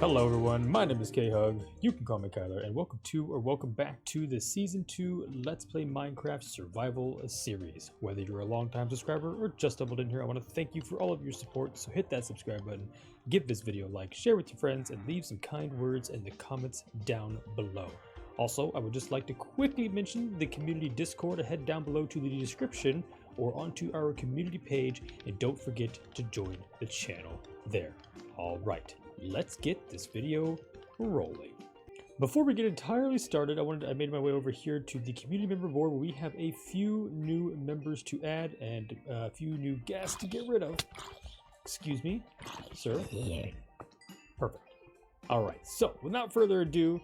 Hello everyone, my name is K-Hug, you can call me Kyler, and welcome back to the Season 2 Let's Play Minecraft Survival series. Whether you're a long-time subscriber or just stumbled in here, I want to thank you for all of your support, so hit that subscribe button, give this video a like, share with your friends, and leave some kind words in the comments down below. Also, I would just like to quickly mention the community Discord. Head down below to the description or onto our community page, and don't forget to join the channel there. Alright, let's get this video rolling. Before we get entirely started, I made my way over here to the community member board where we have a few new members to add and a few new guests to get rid of. Excuse me, sir. Perfect. Alright, so without further ado,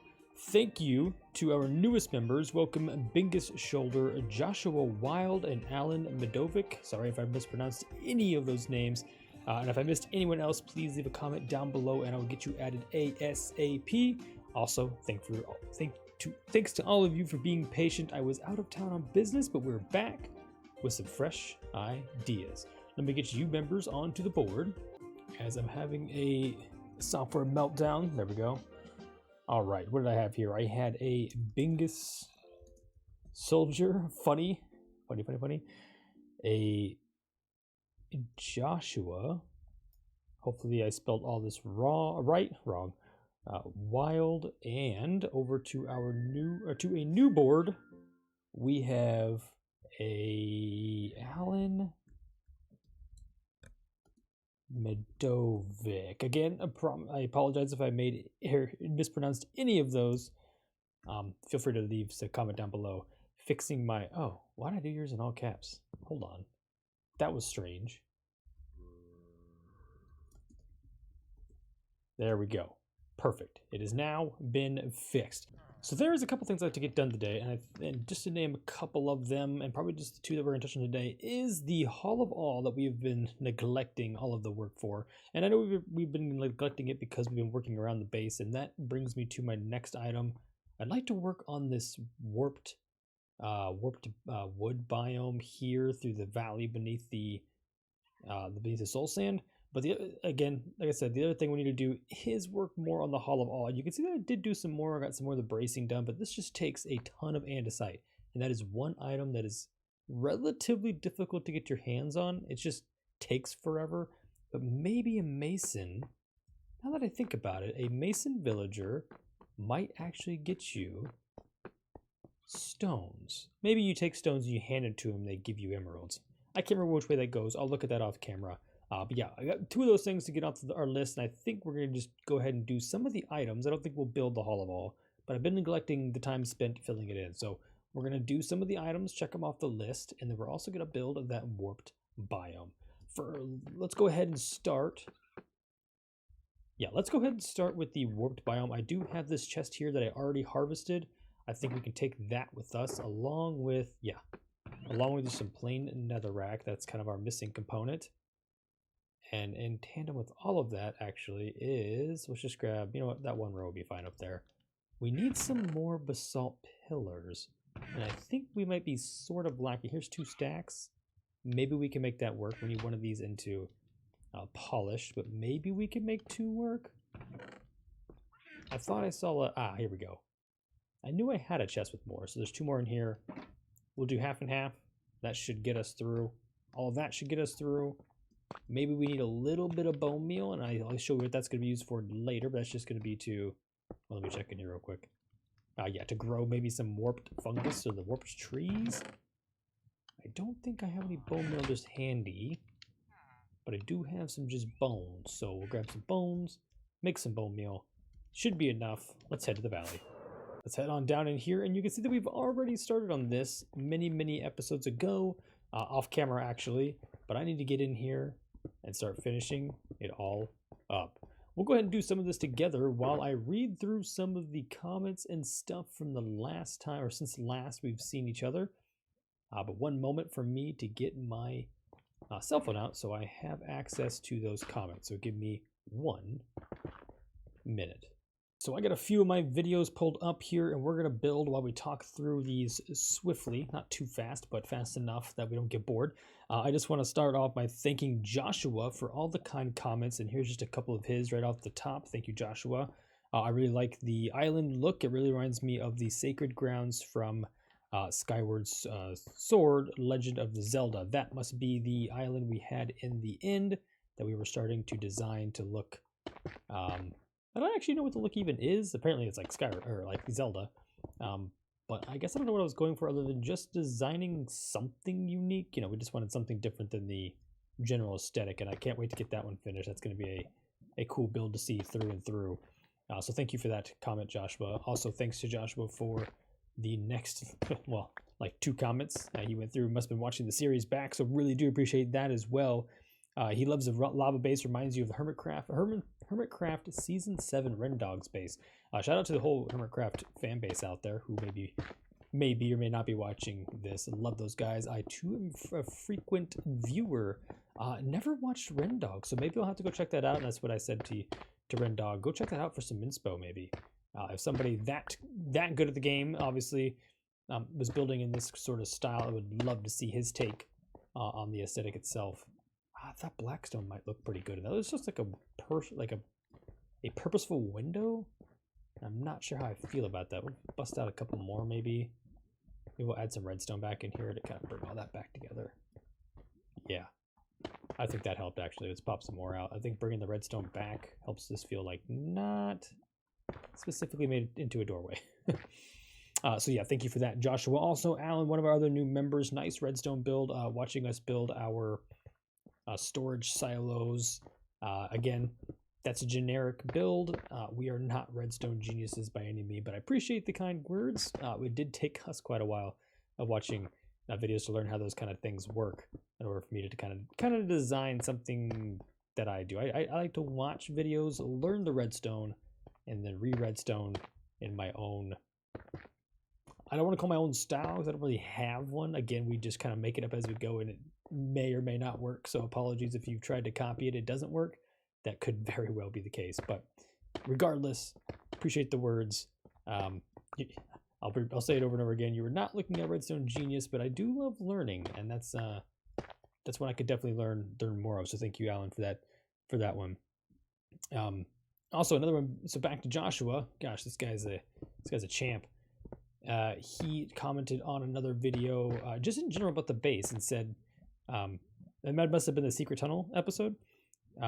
thank you to our newest members. Welcome Bingus Shoulder, Joshua Wild, and Alan Medovic. Sorry if I mispronounced any of those names. And if I missed anyone else, please leave a comment down below and I will get you added ASAP. Also, thanks to all of you for being patient. I was out of town on business, but we're back with some fresh ideas. Let me get you members onto the board as I'm having a software meltdown. There we go. All right, what did I have here? I had a Bingus Soldier, funny. A Joshua, hopefully I spelled all this wrong. Wild, and over to our a new board, we have a Alan Medovic. Again, I apologize if I mispronounced any of those. Feel free to leave a comment down below. Fixing my why did I do yours in all caps? Hold on. That was strange. There we go. Perfect. It has now been fixed. So there's a couple things I have to get done today, and just to name a couple of them, and probably just the two that we're going to touch on today, is the Hall of All that we have been neglecting all of the work for. And I know we've been neglecting it because we've been working around the base, and that brings me to my next item. I'd like to work on this warped wood biome here through the valley beneath the soul sand. But again, like I said, the other thing we need to do is work more on the Hall of All. You can see that I did do some more. I got some more of the bracing done, but this just takes a ton of andesite, and that is one item that is relatively difficult to get your hands on. It just takes forever. But maybe a mason, now that I think about it, a mason villager might actually get you stones. Maybe you take stones and you hand it to them, they give you emeralds. I can't remember which way that goes. I'll look at that off camera. But yeah, I got two of those things to get off our list, and I think we're going to just go ahead and do some of the items. I don't think we'll build the Hall of All, but I've been neglecting the time spent filling it in. So we're going to do some of the items, check them off the list, and then we're also going to build that warped biome. Let's go ahead and start. Yeah, let's go ahead and start with the warped biome. I do have this chest here that I already harvested. I think we can take that with us along with just some plain netherrack. That's kind of our missing component. And in tandem with all of that actually is, let's just grab, you know what, that one row will be fine up there. We need some more basalt pillars. And I think we might be sort of lacking. Here's 2 stacks. Maybe we can make that work. We need one of these into polished, but maybe we can make 2 work. I thought I saw here we go. I knew I had a chest with more, so there's 2 more in here. We'll do half and half. That should get us through. All of that should get us through. Maybe we need a little bit of bone meal, and I'll show you what that's going to be used for later, but that's just going to be to, well, let me check in here real quick. Yeah, to grow maybe some warped fungus or the warped trees. I don't think I have any bone meal just handy, but I do have some just bones. So we'll grab some bones, make some bone meal. Should be enough. Let's head to the valley. Let's head on down in here, and you can see that we've already started on this many episodes ago, off camera actually, but I need to get in here and start finishing it all up. We'll go ahead and do some of this together while I read through some of the comments and stuff from the last time, or since last we've seen each other. But one moment for me to get my cell phone out so I have access to those comments. So give me 1 minute. So I got a few of my videos pulled up here, and we're going to build while we talk through these swiftly, not too fast, but fast enough that we don't get bored. I just want to start off by thanking Joshua for all the kind comments, and here's just a couple of his right off the top. Thank you, Joshua. I really like the island look. It really reminds me of the sacred grounds from Skyward Sword, Legend of Zelda. That must be the island we had in the end that we were starting to design to look... I don't actually know what the look even is. Apparently it's like Skyward or like Zelda. But I guess I don't know what I was going for other than just designing something unique. You know, we just wanted something different than the general aesthetic, and I can't wait to get that one finished. That's going to be a cool build to see through and through. So thank you for that comment, Joshua. Also, thanks to Joshua for the next, well, like 2 comments. He went through, must have been watching the series back, so really do appreciate that as well. He loves the lava base, reminds you of the Hermitcraft Season 7 Rendogs base. Shout out to the whole Hermitcraft fan base out there who maybe or may not be watching this. I love those guys. I too am a frequent viewer. Never watched Rendog, so maybe I'll have to go check that out. And that's what I said to Rendog. Go check that out for some inspo, maybe. If somebody that good at the game, obviously, was building in this sort of style, I would love to see his take on the aesthetic itself. I thought Blackstone might look pretty good. That was just like a purposeful window. I'm not sure how I feel about that. We'll bust out a couple more maybe. Maybe we'll add some redstone back in here to kind of bring all that back together. Yeah, I think that helped actually. Let's pop some more out. I think bringing the redstone back helps this feel like not specifically made into a doorway. So yeah, thank you for that, Joshua. Also, Alan, one of our other new members, nice redstone build. Watching us build our storage silos. Again, that's a generic build. We are not redstone geniuses by any means, but I appreciate the kind words. It did take us quite a while of watching videos to learn how those kind of things work in order for me to kind of design something that I do. I like to watch videos, learn the redstone, and then re-redstone in my own... I don't want to call my own style because I don't really have one. Again, we just kind of make it up as we go, and it may or may not work. So apologies if you've tried to copy it, it doesn't work. That could very well be the case. But regardless, appreciate the words. I'll say it over and over again. You were not looking at Redstone Genius, but I do love learning, and that's what I could definitely learn more of. So thank you, Alan, for that one. Also another one. So back to Joshua. Gosh, this guy's a champ. He commented on another video just in general about the base and said, it must have been the Secret Tunnel episode,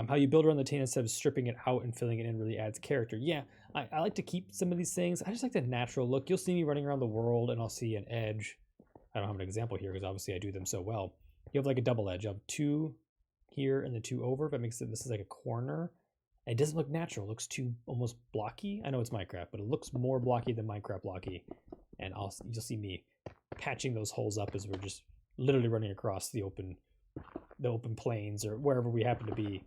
how you build around the tank instead of stripping it out and filling it in really adds character. Yeah, I like to keep some of these things. I just like the natural look. You'll see me running around the world and I'll see an edge. I don't have an example here because obviously I do them so well. You have like a double edge. You have 2 here and then 2 over. If that makes sense, this is like a corner. It doesn't look natural. It looks too almost blocky. I know it's Minecraft, but it looks more blocky than Minecraft blocky. And you'll see me patching those holes up as we're just literally running across the open plains or wherever we happen to be.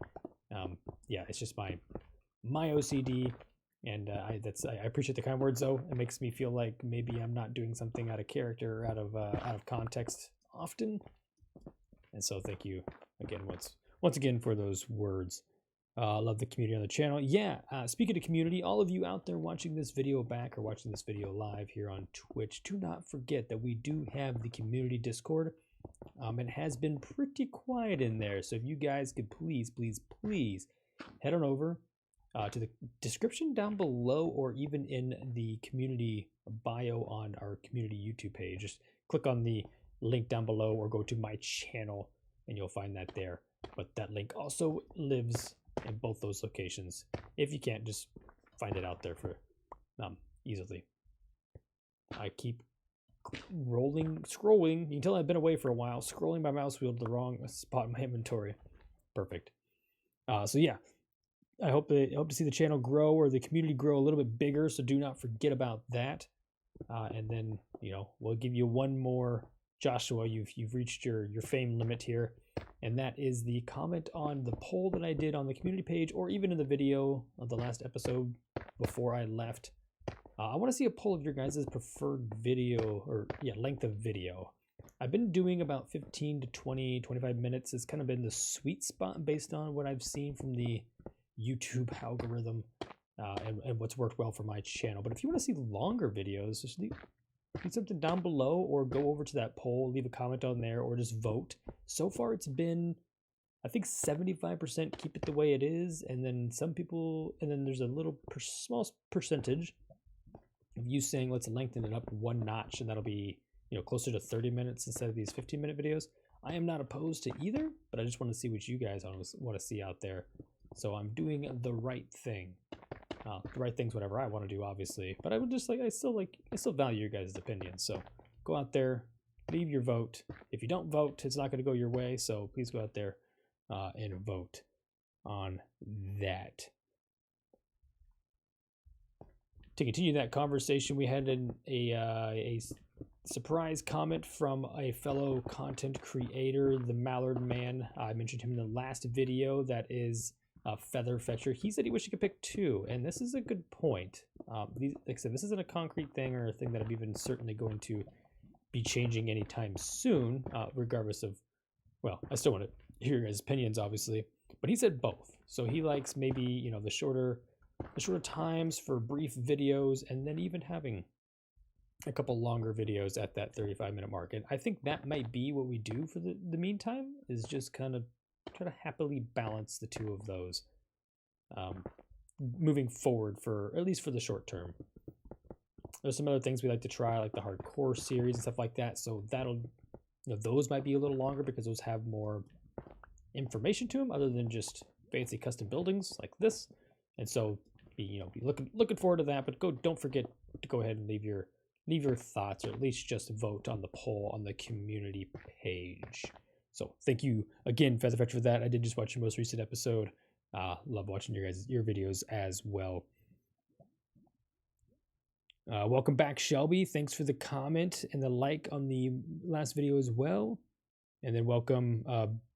Yeah, it's just my OCD, and I appreciate the kind words though. It makes me feel like maybe I'm not doing something out of character or out of context often. And so thank you again once again for those words. Love the community on the channel. Yeah, speaking of community, all of you out there watching this video back or watching this video live here on Twitch, do not forget that we do have the community Discord. It has been pretty quiet in there, so if you guys could please head on over to the description down below or even in the community bio on our community YouTube page. Just click on the link down below or go to my channel and you'll find that there. But that link also lives in both those locations. If you can't, just find it out there for easily. I keep scrolling. You can tell I've been away for a while, scrolling my mouse wheel to the wrong spot in my inventory. Perfect. So yeah, I hope to see the channel grow or the community grow a little bit bigger, so do not forget about that. And then, we'll give you one more. Joshua, you've reached your fame limit here, and that is the comment on the poll that I did on the community page, or even in the video of the last episode before I left. I want to see a poll of your guys' preferred video, or length of video. I've been doing about 15 to 20, 25 minutes. It's kind of been the sweet spot based on what I've seen from the YouTube algorithm. and what's worked well for my channel. But if you want to see longer videos, just leave something down below, or go over to that poll, leave a comment on there, or just vote. So far it's been, I think 75% keep it the way it is, and then some people, and then there's a little small percentage of you saying let's lengthen it up one notch, and that'll be, you know, closer to 30 minutes instead of these 15-minute videos. I am not opposed to either, but I just want to see what you guys want to see out there. So I'm doing the right thing. The right thing's whatever I want to do, obviously, but I would just I still value your guys' opinions. So go out there, leave your vote. If you don't vote, it's not going to go your way. So please go out there and vote on that. To continue that conversation, we had a surprise comment from a fellow content creator, the Mallard Man. I mentioned him in the last video. That is Feather Fetcher. He said he wished he could pick 2, and this is a good point. Like I said, this isn't a concrete thing or a thing that I'm even certainly going to be changing anytime soon, regardless of, well, I still want to hear your guys' opinions, obviously, but he said both. So he likes maybe, you know, the shorter times for brief videos, and then even having a couple longer videos at that 35-minute mark. And I think that might be what we do for the meantime, is just kind of try to happily balance the two of those moving forward, for at least for the short term. There's some other things we like to try, like the hardcore series and stuff like that, so that'll, you know, those might be a little longer because those have more information to them other than just fancy custom buildings like this. And so be looking forward to that. But don't forget to go ahead and leave your thoughts, or at least just vote on the poll on the community page. So thank you again, Featherfetcher, for that. I did just watch your most recent episode. Love watching your videos as well. Welcome back, Shelby. Thanks for the comment and the like on the last video as well. And then welcome,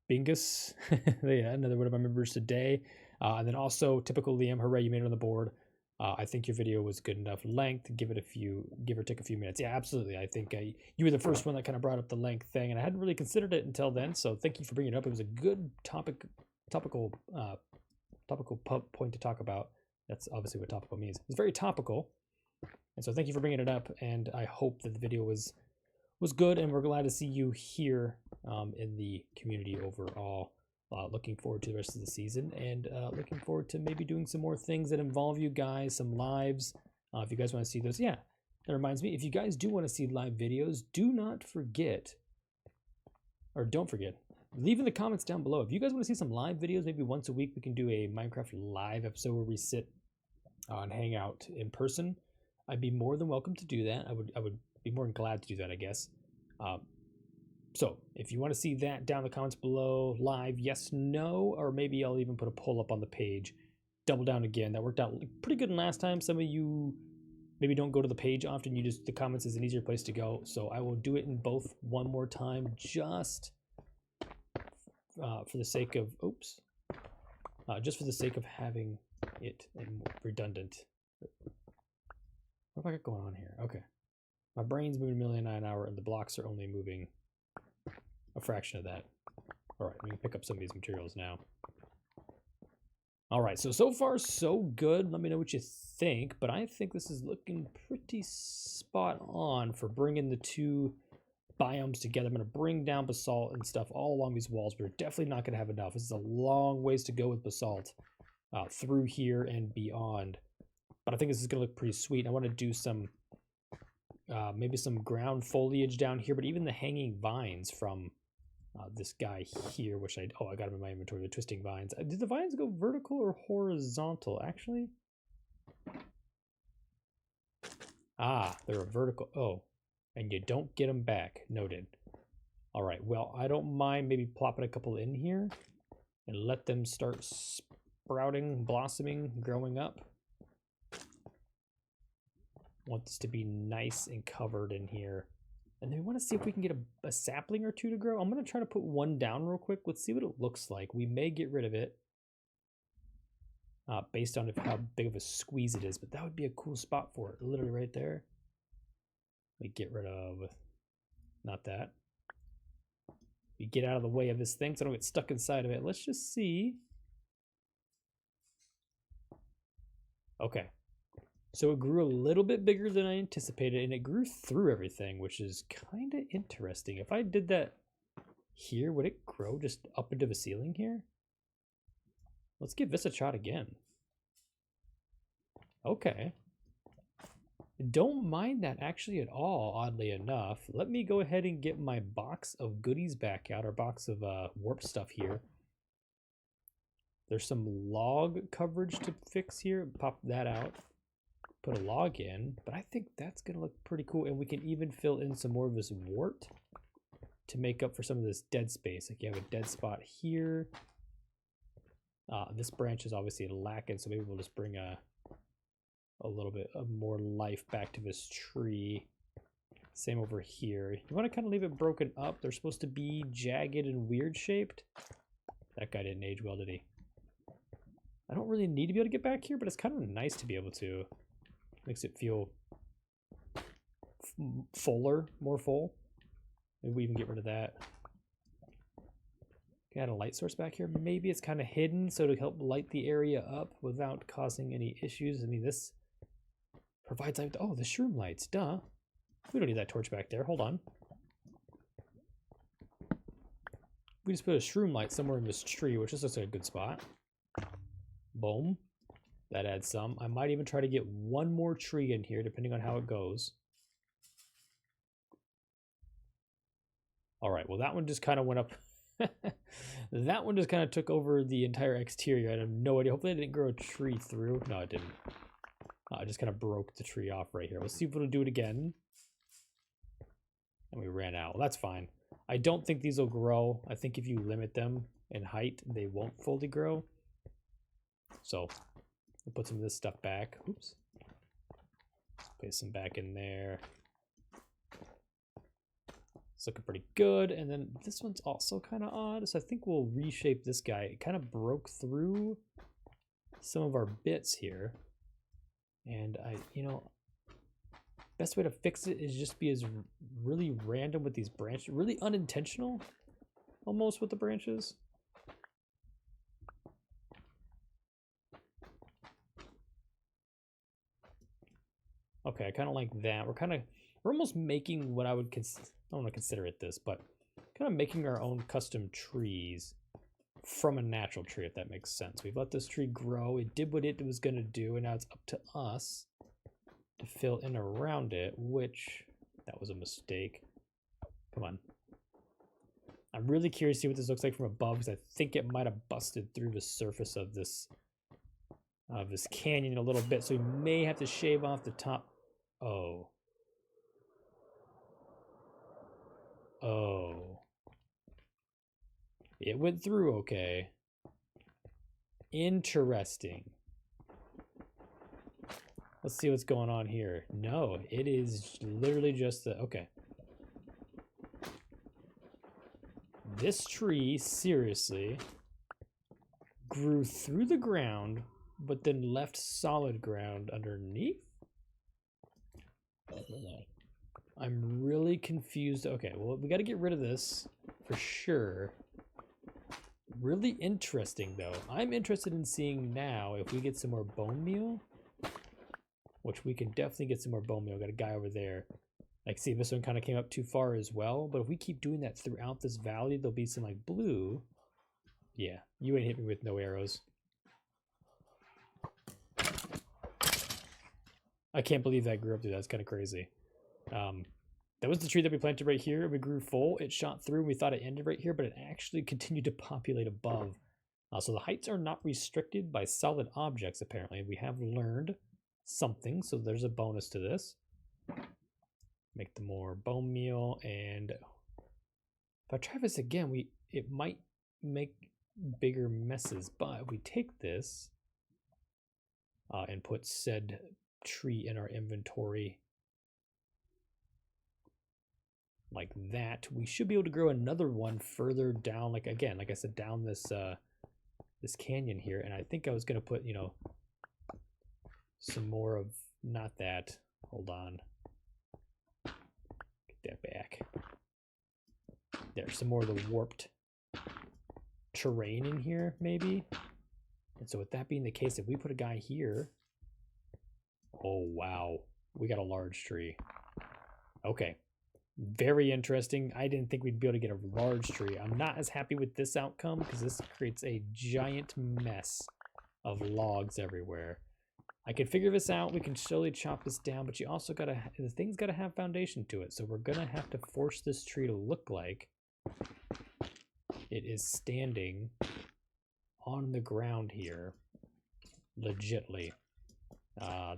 Bingus, yeah, another one of our members today. And then also typical Liam, hooray, you made it on the board. I think your video was good enough length. Give or take a few minutes. Yeah, absolutely. I think you were the first one that kind of brought up the length thing, and I hadn't really considered it until then. So thank you for bringing it up. It was a good topical point to talk about. That's obviously what topical means. It's very topical, and so thank you for bringing it up. And I hope that the video was good, and we're glad to see you here in the community overall. Looking forward to the rest of the season, and looking forward to maybe doing some more things that involve you guys, some lives. If you guys want to see those, yeah, that reminds me, if you guys do want to see live videos, don't forget, leave in the comments down below. If you guys want to see some live videos, maybe once a week, we can do a Minecraft live episode where we sit and hang out in person. I'd be more than welcome to do that. I would be more than glad to do that, I guess. So if you want to see that, down in the comments below, live, yes, no, or maybe I'll even put a poll up on the page. Double down again. That worked out pretty good last time. Some of you maybe don't go to the page often. The comments is an easier place to go. So I will do it in both one more time, just for the sake of, just for the sake of having it redundant. What have I got going on here? Okay. My brain's moving 1,000,000 an hour, and the blocks are only moving a fraction of that. All right, we can pick up some of these materials now. All right, so far so good. Let me know what you think, but I think this is looking pretty spot on for bringing the two biomes together. I'm going to bring down basalt and stuff all along these walls. We're definitely not going to have enough. This is a long ways to go with basalt through here and beyond, but I think this is going to look pretty sweet. I want to do some maybe some ground foliage down here, but even the hanging vines from this guy here, which I got him in my inventory, the twisting vines. Did the vines go vertical or horizontal, actually? They're a vertical. Oh, and you don't get them back. Noted. All right, well, I don't mind maybe plopping a couple in here and let them start sprouting, blossoming, growing up. Want this to be nice and covered in here. And then we want to see if we can get a sapling or two to grow. I'm going to try to put one down real quick. Let's see what it looks like. We may get rid of it based on how big of a squeeze it is, but that would be a cool spot for it. Literally right there. We get rid of, not that. We get out of the way of this thing so I don't get stuck inside of it. Let's just see. Okay. So it grew a little bit bigger than I anticipated, and it grew through everything, which is kind of interesting. If I did that here, would it grow just up into the ceiling here? Let's give this a shot again. Okay. Don't mind that actually at all, oddly enough. Let me go ahead and get my box of goodies back out, our box of warp stuff here. There's some log coverage to fix here. Pop that out. Put a log in, but I think that's going to look pretty cool. And we can even fill in some more of this wart to make up for some of this dead space. Like you have a dead spot here. This branch is obviously lacking, so maybe we'll just bring a little bit of more life back to this tree. Same over here. You want to kind of leave it broken up. They're supposed to be jagged and weird shaped. That guy didn't age well, did he? I don't really need to be able to get back here, but it's kind of nice to be able to. Makes it feel fuller, more full. Maybe we even get rid of that. Can add a light source back here. Maybe it's kind of hidden, so to help light the area up without causing any issues. I mean, this provides light. Oh, the shroom lights, duh. We don't need that torch back there. Hold on. We just put a shroom light somewhere in this tree, which is just a good spot. Boom. That adds some. I might even try to get one more tree in here, depending on how it goes. All right, well, that one just kind of went up. That one just kind of took over the entire exterior. I have no idea. Hopefully I didn't grow a tree through. No, it didn't. I just kind of broke the tree off right here. Let's see if we'll do it again. And we ran out. Well, that's fine. I don't think these will grow. I think if you limit them in height, they won't fully grow. So we'll put some of this stuff back. Oops. Let's place some back in there. It's looking pretty good. And then this one's also kind of odd. So I think we'll reshape this guy. It kind of broke through some of our bits here. And best way to fix it is just be as really random with these branches, really unintentional almost with the branches. Okay, I kind of like that. We're almost making what I would I don't want to consider it this, but kind of making our own custom trees from a natural tree, if that makes sense. We've let this tree grow. It did what it was going to do, and now it's up to us to fill in around it, which that was a mistake. Come on. I'm really curious to see what this looks like from above, because I think it might have busted through the surface of this canyon a little bit, so we may have to shave off the top. Oh. It went through okay. Interesting. Let's see what's going on here. No, it is literally just the... Okay. This tree, seriously, grew through the ground, but then left solid ground underneath? I'm really confused. Okay, well, we got to get rid of this for sure. Really interesting, though. I'm interested in seeing now if we get some more bone meal, which we can definitely get some more bone meal. Got a guy over there. Like, see, this one kind of came up too far as well, but if we keep doing that throughout this valley, there'll be some, like, blue. Yeah, you ain't hit me with no arrows. I can't believe that grew up through. That's kind of crazy. That was the tree that we planted right here. We grew full. It shot through. We thought it ended right here, but it actually continued to populate above. So the heights are not restricted by solid objects, apparently. We have learned something, so there's a bonus to this. Make the more bone meal, and if I try this again, it might make bigger messes, but if we take this and put said tree in our inventory like that, we should be able to grow another one further down, like again, like I said, down this this canyon here. And I think I was gonna put, some more of, not that, hold on, get that back. There's some more of the warped terrain in here, maybe. And so with that being the case, if we put a guy here, Oh, wow. We got a large tree. Okay. Very interesting. I didn't think we'd be able to get a large tree. I'm not as happy with this outcome because this creates a giant mess of logs everywhere. I can figure this out. We can slowly chop this down, but you also gotta, the thing's gotta have foundation to it. So we're gonna have to force this tree to look like it is standing on the ground here, legitly.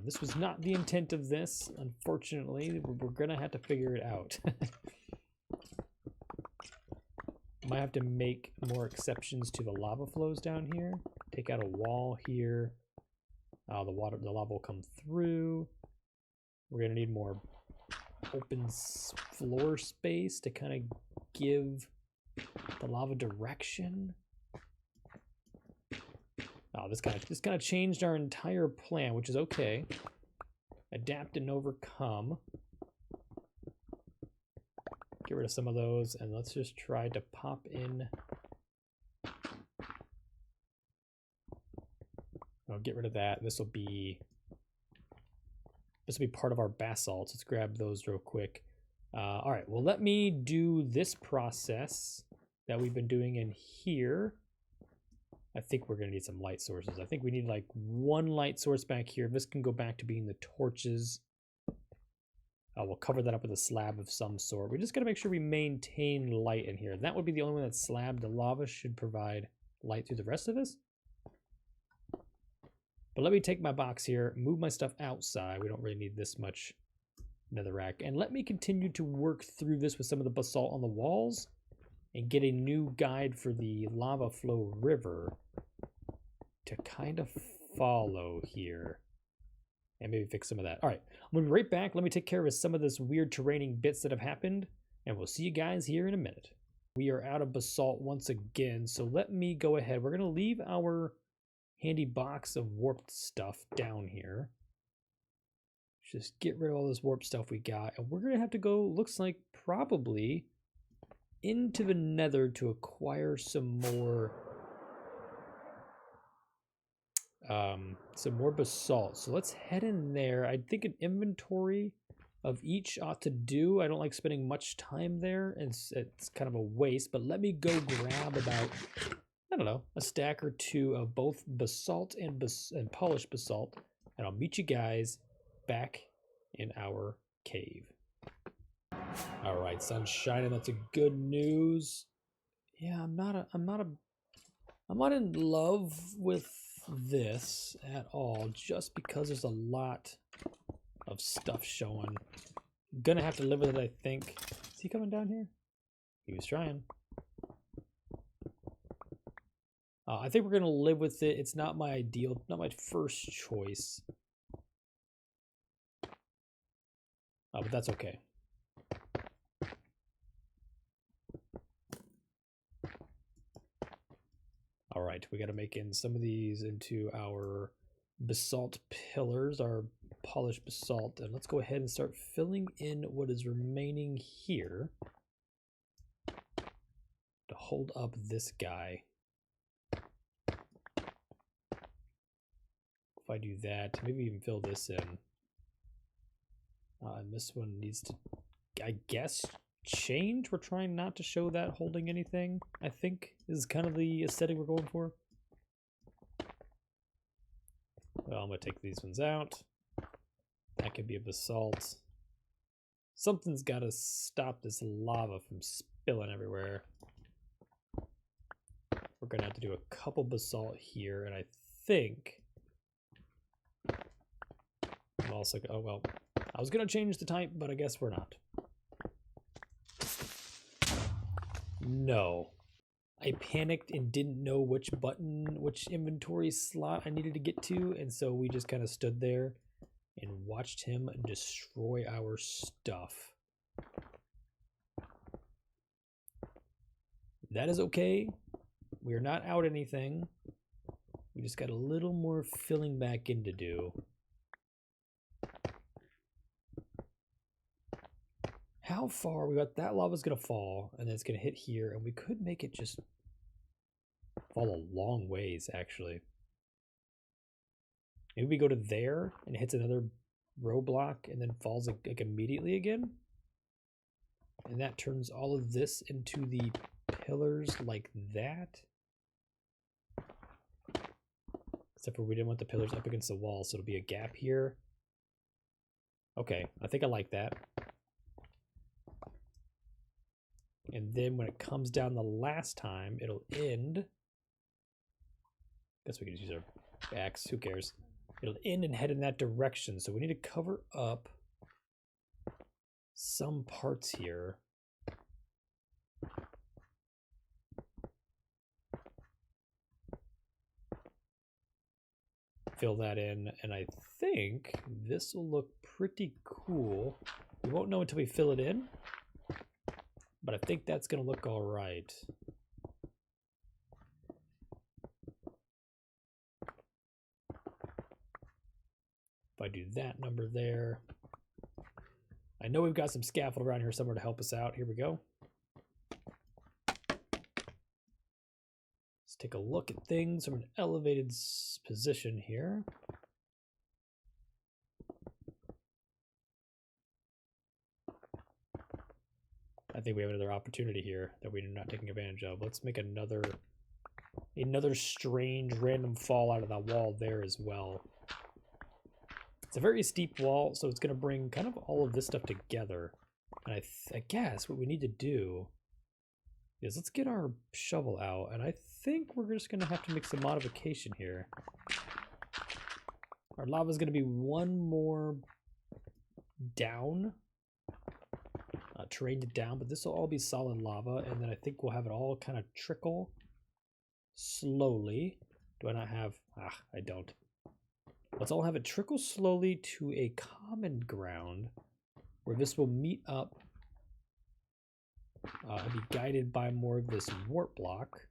This was not the intent of this, unfortunately. We're gonna have to figure it out. Might have to make more exceptions to the lava flows down here. Take out a wall here. The lava will come through. We're gonna need more open floor space to kind of give the lava direction. Oh, this kind of changed our entire plan, which is okay. Adapt and overcome. Get rid of some of those, and let's just try to pop in. I'll get rid of that. This will be part of our basalt. Let's grab those real quick. All right, well, let me do this process that we've been doing in here. I think we're gonna need some light sources. I think we need like one light source back here. This can go back to being the torches. We'll cover that up with a slab of some sort. We just gotta make sure we maintain light in here. That would be the only one that's slab. The lava should provide light through the rest of this. But let me take my box here, move my stuff outside. We don't really need this much netherrack. And let me continue to work through this with some of the basalt on the walls and get a new guide for the lava flow river to kind of follow here. And maybe fix some of that. All right, I'm gonna be right back. Let me take care of some of this weird terraining bits that have happened, and we'll see you guys here in a minute. We are out of basalt once again, so let me go ahead. We're gonna leave our handy box of warped stuff down here. Just get rid of all this warped stuff we got, and we're gonna have to go, looks like probably into the nether to acquire some more basalt. So let's head in there. I think an inventory of each ought to do. I don't like spending much time there. It's kind of a waste, but let me go grab about, I don't know, a stack or two of both basalt and polished basalt, and I'll meet you guys back in our cave. All right, sun's shining. That's a good news. Yeah, I'm not in love with this at all, just because there's a lot of stuff showing. I'm gonna have to live with it, I think. Is he coming down here? He was trying. I think we're gonna live with it. It's not my ideal, not my first choice. But that's okay. All right, we got to make in some of these into our basalt pillars, our polished basalt, and let's go ahead and start filling in what is remaining here to hold up this guy. If I do that, maybe even fill this in. And this one needs to, I guess, change. We're trying not to show that holding anything, I think, is kind of the aesthetic we're going for. Well, I'm gonna take these ones out. That could be a basalt. Something's got to stop this lava from spilling everywhere. We're gonna have to do a couple basalt here, and I think I'm also, oh well, I was gonna change the type, but I guess we're not. No. I panicked and didn't know which button, which inventory slot I needed to get to, and so we just kind of stood there and watched him destroy our stuff. That is okay. We are not out anything. We just got a little more filling back in to do. How far? We got that lava's gonna fall, and then it's gonna hit here, and we could make it just fall a long ways, actually. Maybe we go to there, and it hits another row block and then falls like immediately again. And that turns all of this into the pillars like that. Except for we didn't want the pillars up against the wall, so it'll be a gap here. Okay, I think I like that. And then when it comes down the last time, it'll end. Guess we can just use our axe, who cares? It'll end and head in that direction. So we need to cover up some parts here. Fill that in, and I think this will look pretty cool. We won't know until we fill it in, but I think that's gonna look all right. If I do that number there, I know we've got some scaffold around here somewhere to help us out. Here we go. Let's take a look at things from an elevated position here. I think we have another opportunity here that we're not taking advantage of. Let's make another strange random fall out of that wall there as well. It's a very steep wall, so it's going to bring kind of all of this stuff together. And I guess what we need to do is let's get our shovel out, and I think we're just going to have to make some modification here. Our lava is going to be one more down, terrained down, but this will all be solid lava, and then I think we'll have it all kind of trickle slowly. Do I not have? I don't. Let's all have it trickle slowly to a common ground where this will meet up and be guided by more of this warp block.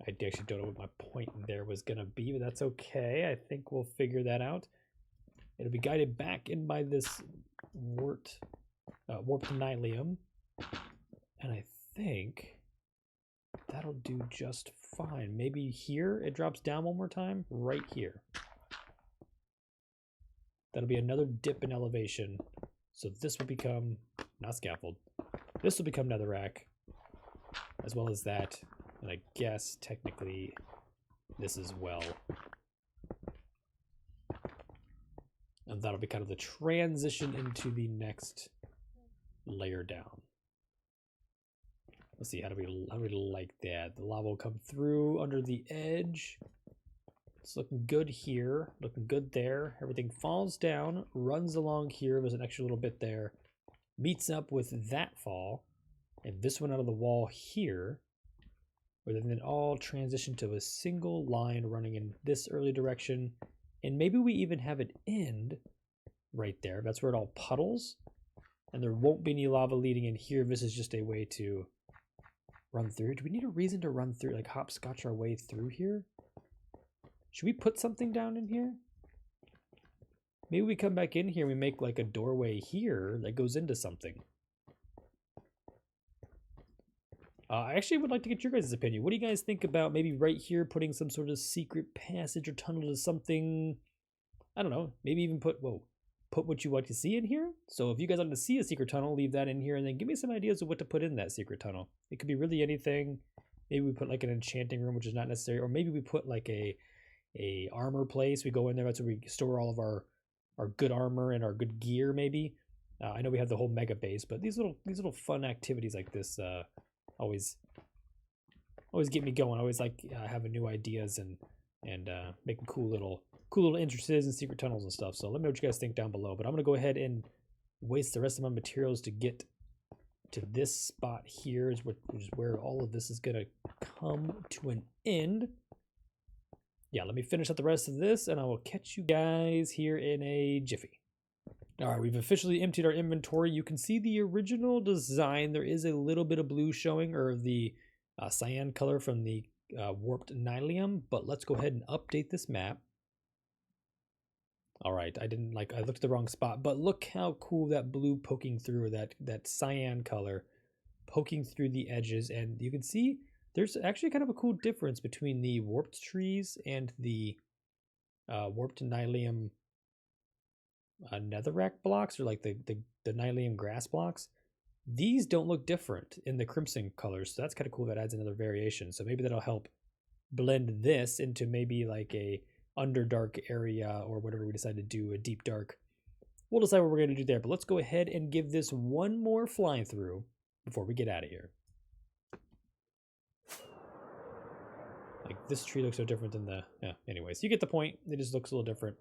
I actually don't know what my point there was going to be, but that's okay. I think we'll figure that out. It'll be guided back in by this warped nylium, and I think that'll do just fine. Maybe here it drops down one more time, right here. That'll be another dip in elevation. So this will become, not scaffold, this will become netherrack, as well as that, and I guess technically this as well. And that'll be kind of the transition into the next layer down. Let's see, how do we like that? The lava will come through under the edge. It's looking good here, looking good there. Everything falls down, runs along here. There's an extra little bit there. Meets up with that fall, and this one out of the wall here, where then all transition to a single line running in this early direction. And maybe we even have it end right there. That's where it all puddles, and there won't be any lava leading in here. This is just a way to run through. Do we need a reason to run through, like hopscotch our way through here? Should we put something down in here? Maybe we come back in here and we make like a doorway here that goes into something. I actually would like to get your guys' opinion. What do you guys think about maybe right here putting some sort of secret passage or tunnel to something? I don't know. Maybe even put what you want to see in here. So if you guys want to see a secret tunnel, leave that in here, and then give me some ideas of what to put in that secret tunnel. It could be really anything. Maybe we put like an enchanting room, which is not necessary, or maybe we put like a armor place. We go in there, that's where we store all of our good armor and our good gear. Maybe I know we have the whole mega base, but these little fun activities like this always get me going. I always like having new ideas and making cool little entrances and secret tunnels and stuff. So let me know what you guys think down below. But I'm gonna go ahead and waste the rest of my materials to get to this spot here, which is where all of this is gonna come to an end. Yeah, let me finish up the rest of this, and I will catch you guys here in a jiffy. All right, we've officially emptied our inventory. You can see the original design. There is a little bit of blue showing, or the cyan color from the warped nylium, but let's go ahead and update this map. All right, I looked at the wrong spot, but look how cool that blue poking through, that cyan color poking through the edges, and you can see There's actually kind of a cool difference between the warped trees and the warped nylium netherrack blocks, or like the nylium grass blocks. These don't look different in the crimson colors, so that's kind of cool. That adds another variation. So maybe that'll help blend this into maybe like a underdark area, or whatever we decide to do, a deep dark. We'll decide what we're going to do there, but let's go ahead and give this one more fly through before we get out of here. Like, this tree looks so different than the... Yeah, anyways, you get the point. It just looks a little different.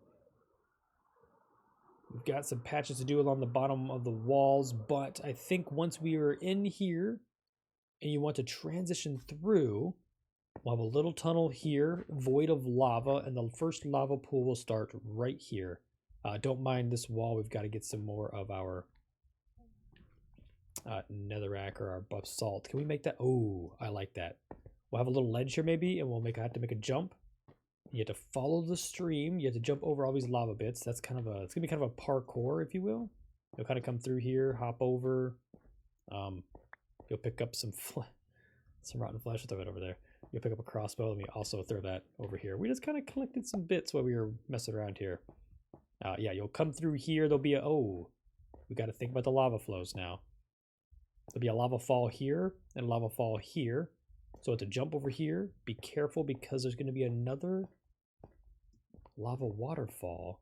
We've got some patches to do along the bottom of the walls, but I think once we are in here and you want to transition through, we'll have a little tunnel here, void of lava, and the first lava pool will start right here. Don't mind this wall. We've got to get some more of our netherrack or our buff salt. Can we make that? Oh, I like that. We'll have a little ledge here maybe, and we'll have to make a jump. You have to follow the stream. You have to jump over all these lava bits. That's kind of a, it's gonna be kind of a parkour, if you will. You'll kind of come through here, hop over. You'll pick up some rotten flesh. Throw it over there. You'll pick up a crossbow. Let me also throw that over here. We just kind of collected some bits while we were messing around here. Yeah, you'll come through here. There'll be a, oh, we got to think about the lava flows now. There'll be a lava fall here and a lava fall here. So to jump over here, be careful because there's going to be another lava waterfall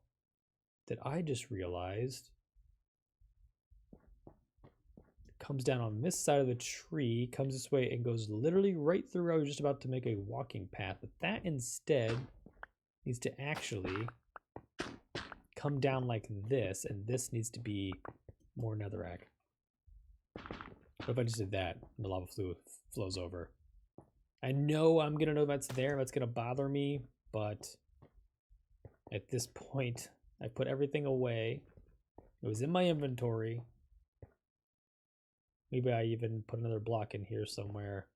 that I just realized comes down on this side of the tree, comes this way, and goes literally right through. I was just about to make a walking path, but that instead needs to actually come down like this, and this needs to be more netherrack. What if I just did that and the lava flows over? I know I'm gonna know that's there, that's gonna bother me, but at this point I put everything away. It was in my inventory. Maybe I even put another block in here somewhere.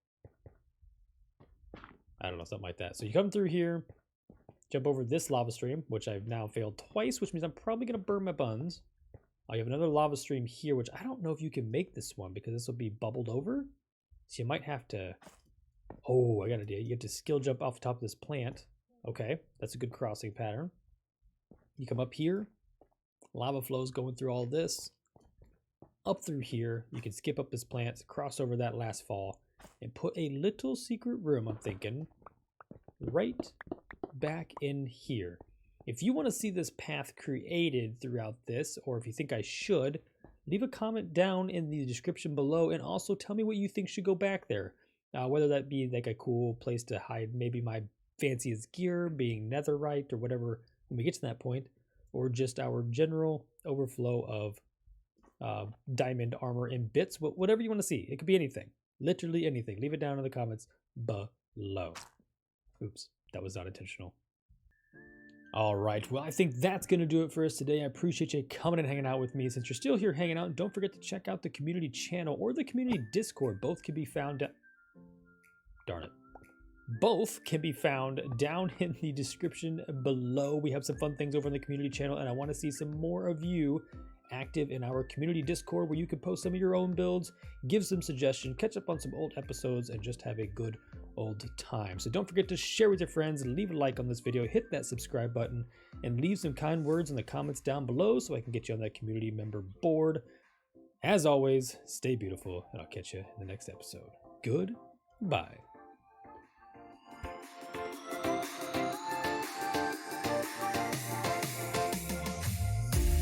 I don't know, something like that. So you come through here, jump over this lava stream, which I've now failed twice, which means I'm probably gonna burn my buns. You have another lava stream here, which I don't know if you can make this one because this will be bubbled over. So you might have to, oh, I got an idea. You have to skill jump off the top of this plant. Okay, that's a good crossing pattern. You come up here, lava flows going through all this. Up through here, you can skip up this plant, cross over that last fall, and put a little secret room, I'm thinking, right back in here. If you want to see this path created throughout this, or if you think I should, leave a comment down in the description below, and also tell me what you think should go back there. Whether that be like a cool place to hide maybe my fanciest gear, being netherite or whatever when we get to that point, or just our general overflow of diamond armor and bits, whatever you want to see. It could be anything, literally anything. Leave it down in the comments below. Oops, that was not intentional. All right, well, I think that's going to do it for us today. I appreciate you coming and hanging out with me. Since you're still here hanging out, don't forget to check out the community channel or the community Discord. Both can be found, darn it. Both can be found down in the description below. We have some fun things over in the community channel, and I want to see some more of you active in our community Discord, where you can post some of your own builds, give some suggestions, catch up on some old episodes, and just have a good old time. So don't forget to share with your friends, leave a like on this video, hit that subscribe button, and leave some kind words in the comments down below so I can get you on that community member board. As always, stay beautiful, and I'll catch you in the next episode. Goodbye.